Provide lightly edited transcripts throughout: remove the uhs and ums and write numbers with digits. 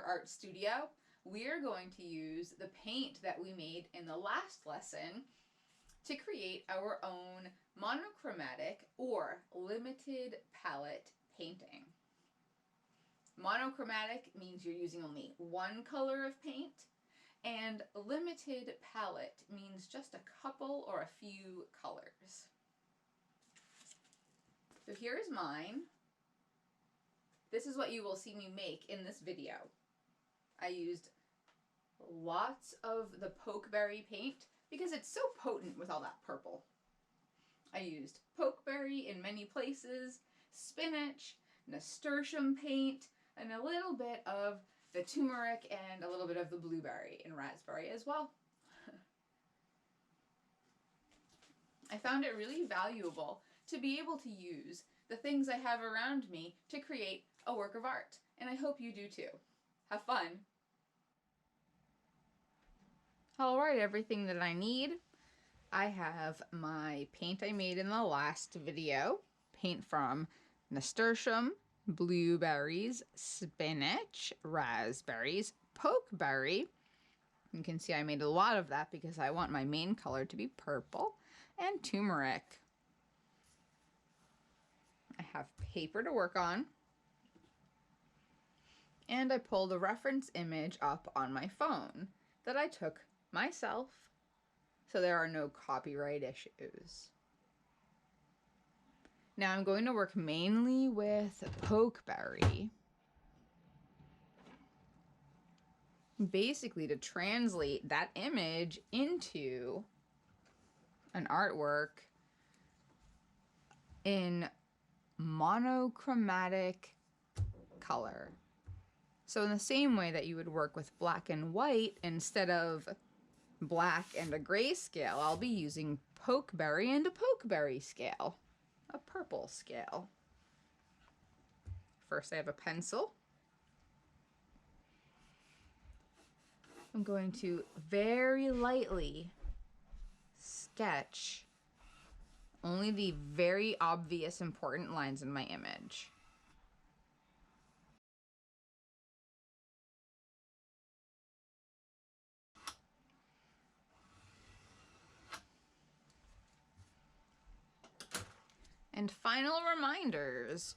art studio, we're going to use the paint that we made in the last lesson to create our own monochromatic or limited palette painting. Monochromatic means you're using only one color of paint, and limited palette means just a couple or a few colors. So here's mine. This is what you will see me make in this video. I used lots of the pokeberry paint because it's so potent with all that purple. I used pokeberry in many places, spinach, nasturtium paint, and a little bit of the turmeric and a little bit of the blueberry and raspberry as well. I found it really valuable to be able to use the things I have around me to create a work of art, and I hope you do too. Have fun! Alright, everything that I need. I have my paint I made in the last video. Paint from nasturtium, blueberries, spinach, raspberries, pokeberry. You can see I made a lot of that because I want my main color to be purple, and turmeric. I have paper to work on, and I pulled a reference image up on my phone that I took myself, so there are no copyright issues. Now I'm going to work mainly with pokeberry, basically to translate that image into an artwork in monochromatic color. So in the same way that you would work with black and white, instead of black and a gray scale, I'll be using pokeberry and a pokeberry scale, a purple scale. First I have a pencil. I'm going to very lightly sketch only the very obvious important lines in my image. And final reminders.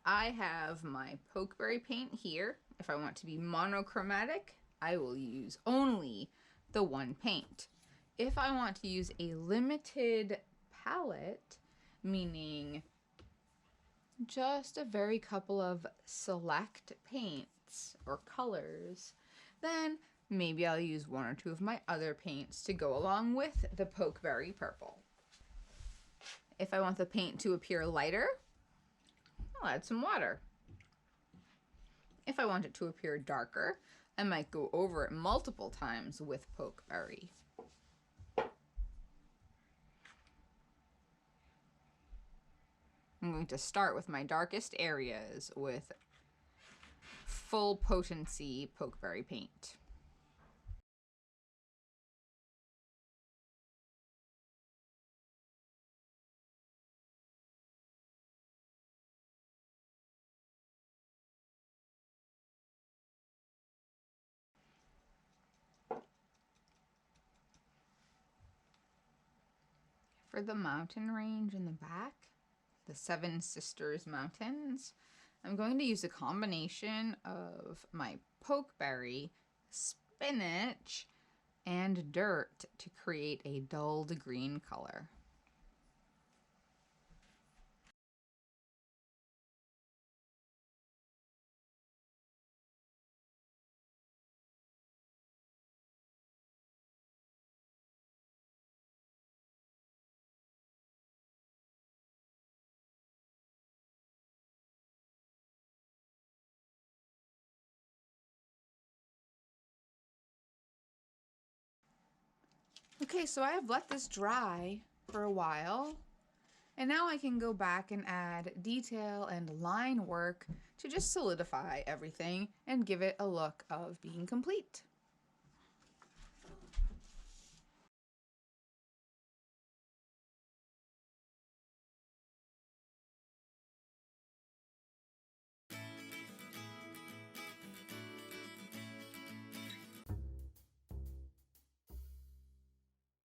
I have my pokeberry paint here. If I want to be monochromatic, I will use only the one paint. If I want to use a limited palette, meaning just a very couple of select paints or colors, then maybe I'll use one or two of my other paints to go along with the pokeberry purple. If I want the paint to appear lighter, I'll add some water. If I want it to appear darker, I might go over it multiple times with pokeberry. I'm going to start with my darkest areas with full potency pokeberry paint. For the mountain range in the back, the Seven Sisters Mountains, I'm going to use a combination of my pokeberry, spinach, and dirt to create a dulled green color. Okay, so I have let this dry for a while, and now I can go back and add detail and line work to just solidify everything and give it a look of being complete.